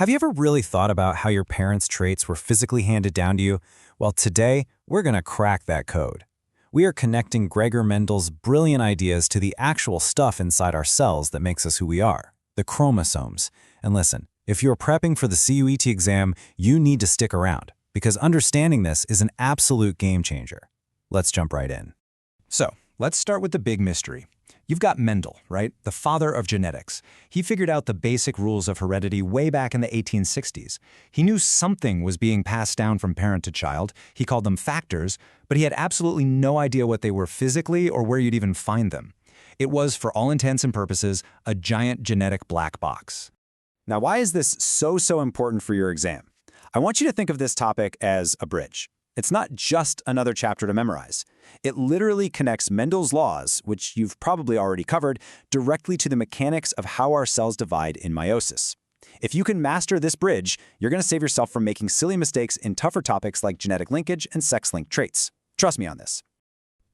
Have you ever really thought about how your parents' traits were physically handed down to you? Well, today, we're going to crack that code. We are connecting Gregor Mendel's brilliant ideas to the actual stuff inside our cells that makes us who we are, the chromosomes. And listen, if you're prepping for the CUET exam, you need to stick around, because understanding this is an absolute game changer. Let's jump right in. So, let's start with the big mystery. You've got Mendel, right? The father of genetics. He figured out the basic rules of heredity way back in the 1860s. He knew something was being passed down from parent to child. He called them factors, but he had absolutely no idea what they were physically or where you'd even find them. It was, for all intents and purposes, a giant genetic black box. Now, why is this so important for your exam? I want you to think of this topic as a bridge. It's not just another chapter to memorize. It literally connects Mendel's laws, which you've probably already covered, directly to the mechanics of how our cells divide in meiosis. If you can master this bridge, you're going to save yourself from making silly mistakes in tougher topics like genetic linkage and sex-linked traits. Trust me on this.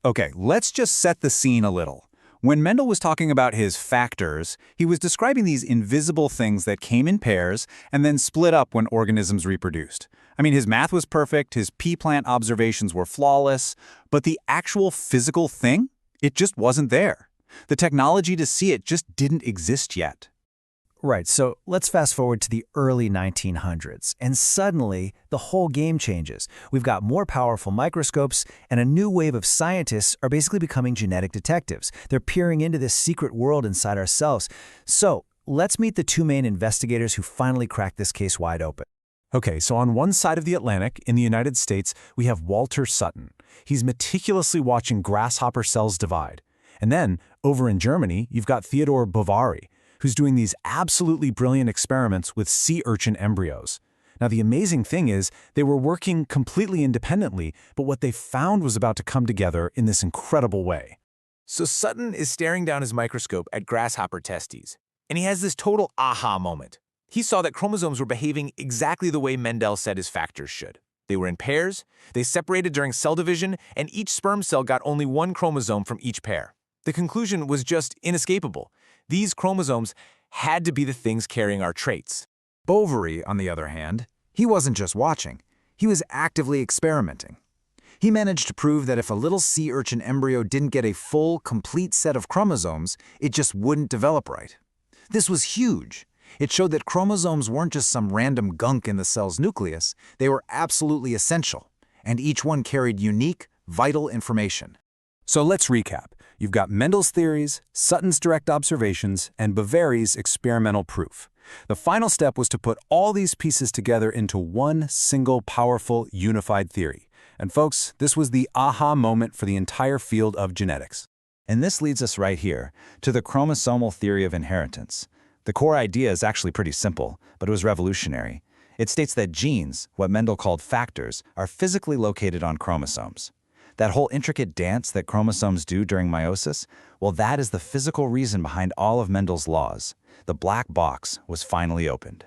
Okay, let's just set the scene a little. When Mendel was talking about his factors, he was describing these invisible things that came in pairs and then split up when organisms reproduced. I mean, his math was perfect, his pea plant observations were flawless, but the actual physical thing, it just wasn't there. The technology to see it just didn't exist yet. Right, so let's fast forward to the early 1900s, and suddenly the whole game changes. We've got more powerful microscopes, and a new wave of scientists are basically becoming genetic detectives. They're peering into this secret world inside ourselves. So let's meet the two main investigators who finally cracked this case wide open. Okay, so on one side of the Atlantic, in the United States, we have Walter Sutton. He's meticulously watching grasshopper cells divide. And then, over in Germany, you've got Theodor Boveri, who's doing these absolutely brilliant experiments with sea urchin embryos. Now, the amazing thing is, they were working completely independently, but what they found was about to come together in this incredible way. So Sutton is staring down his microscope at grasshopper testes, and he has this total aha moment. He saw that chromosomes were behaving exactly the way Mendel said his factors should. They were in pairs, they separated during cell division, and each sperm cell got only one chromosome from each pair. The conclusion was just inescapable. These chromosomes had to be the things carrying our traits. Boveri, on the other hand, he wasn't just watching. He was actively experimenting. He managed to prove that if a little sea urchin embryo didn't get a full, complete set of chromosomes, it just wouldn't develop right. This was huge. It showed that chromosomes weren't just some random gunk in the cell's nucleus, they were absolutely essential, and each one carried unique, vital information. So let's recap. You've got Mendel's theories, Sutton's direct observations, and Boveri's experimental proof. The final step was to put all these pieces together into one single, powerful, unified theory. And folks, this was the aha moment for the entire field of genetics. And this leads us right here to the Chromosomal Theory of Inheritance. The core idea is actually pretty simple, but it was revolutionary. It states that genes, what Mendel called factors, are physically located on chromosomes. That whole intricate dance that chromosomes do during meiosis, well, that is the physical reason behind all of Mendel's laws. The black box was finally opened.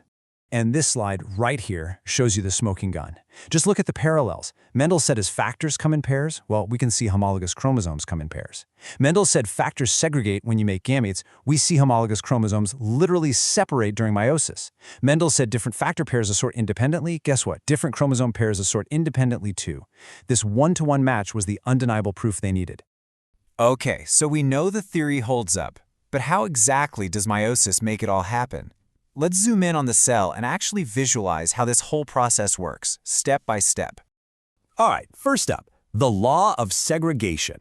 And this slide right here shows you the smoking gun. Just look at the parallels. Mendel said his factors come in pairs. Well, we can see homologous chromosomes come in pairs. Mendel said factors segregate when you make gametes. We see homologous chromosomes literally separate during meiosis. Mendel said different factor pairs assort independently. Guess what? Different chromosome pairs assort independently too. This one-to-one match was the undeniable proof they needed. Okay, so we know the theory holds up, but how exactly does meiosis make it all happen? Let's zoom in on the cell and actually visualize how this whole process works, step by step. All right, first up, the law of segregation.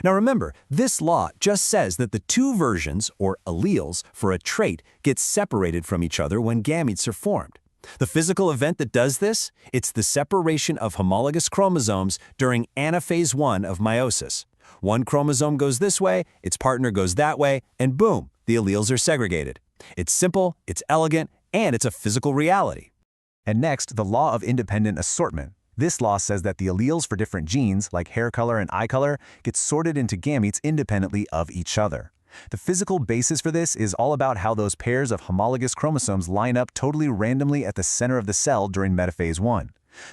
Now remember, this law just says that the two versions, or alleles, for a trait get separated from each other when gametes are formed. The physical event that does this, it's the separation of homologous chromosomes during Anaphase 1 of meiosis. One chromosome goes this way, its partner goes that way, and boom, the alleles are segregated. It's simple, it's elegant, and it's a physical reality. And next, the law of independent assortment. This law says that the alleles for different genes, like hair color and eye color, get sorted into gametes independently of each other. The physical basis for this is all about how those pairs of homologous chromosomes line up totally randomly at the center of the cell during metaphase 1.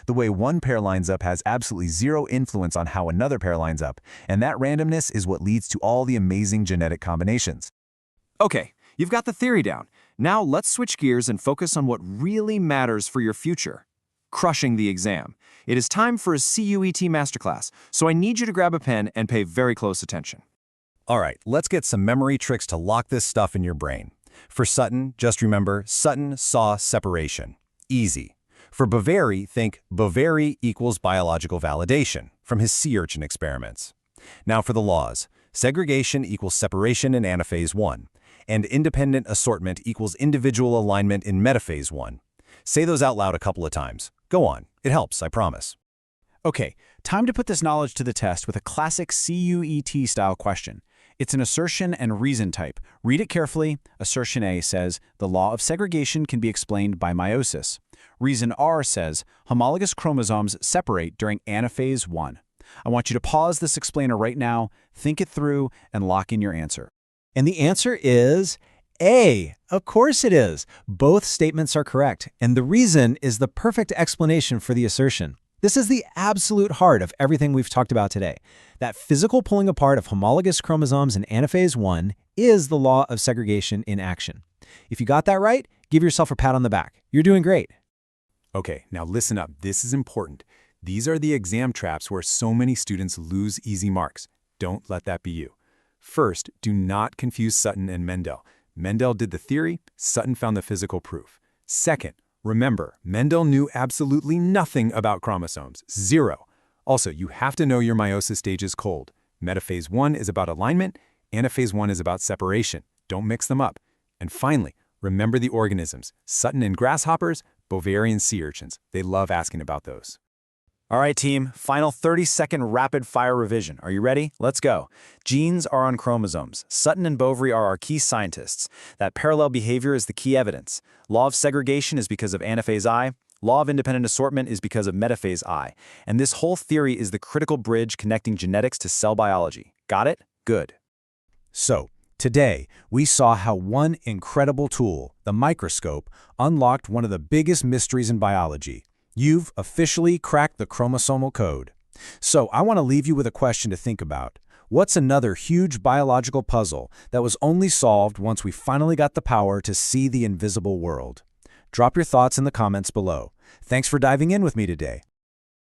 The way one pair lines up has absolutely zero influence on how another pair lines up, and that randomness is what leads to all the amazing genetic combinations. Okay, you've got the theory down. Now let's switch gears and focus on what really matters for your future. Crushing the exam. It is time for a CUET masterclass, so I need you to grab a pen and pay very close attention. All right, let's get some memory tricks to lock this stuff in your brain. For Sutton, just remember, Sutton saw separation. Easy. For Boveri, think Boveri equals biological validation from his sea urchin experiments. Now for the laws. Segregation equals separation in Anaphase 1, and independent assortment equals individual alignment in Metaphase 1. Say those out loud a couple of times. Go on. It helps, I promise. Okay, time to put this knowledge to the test with a classic CUET-style question. It's an assertion and reason type. Read it carefully. Assertion A says, the law of segregation can be explained by meiosis. Reason R says, homologous chromosomes separate during Anaphase 1. I want you to pause this explainer right now, think it through, and lock in your answer. And the answer is A. Of course it is. Both statements are correct, and the reason is the perfect explanation for the assertion. This is the absolute heart of everything we've talked about today. That physical pulling apart of homologous chromosomes in Anaphase 1 is the law of segregation in action. If you got that right, give yourself a pat on the back. You're doing great. Okay, now listen up. This is important. These are the exam traps where so many students lose easy marks. Don't let that be you. First, do not confuse Sutton and Mendel. Mendel did the theory, Sutton found the physical proof. Second, remember, Mendel knew absolutely nothing about chromosomes. Zero. Also, you have to know your meiosis stage is cold. Metaphase 1 is about alignment, Anaphase 1 is about separation. Don't mix them up. And finally, remember the organisms. Sutton and grasshoppers, Boveri and sea urchins. They love asking about those. All right, team, final 30-second rapid-fire revision. Are you ready? Let's go. Genes are on chromosomes. Sutton and Boveri are our key scientists. That parallel behavior is the key evidence. Law of segregation is because of Anaphase I. Law of independent assortment is because of Metaphase I. And this whole theory is the critical bridge connecting genetics to cell biology. Got it? Good. So, today, we saw how one incredible tool, the microscope, unlocked one of the biggest mysteries in biology. You've officially cracked the chromosomal code. So I want to leave you with a question to think about. What's another huge biological puzzle that was only solved once we finally got the power to see the invisible world? Drop your thoughts in the comments below. Thanks for diving in with me today.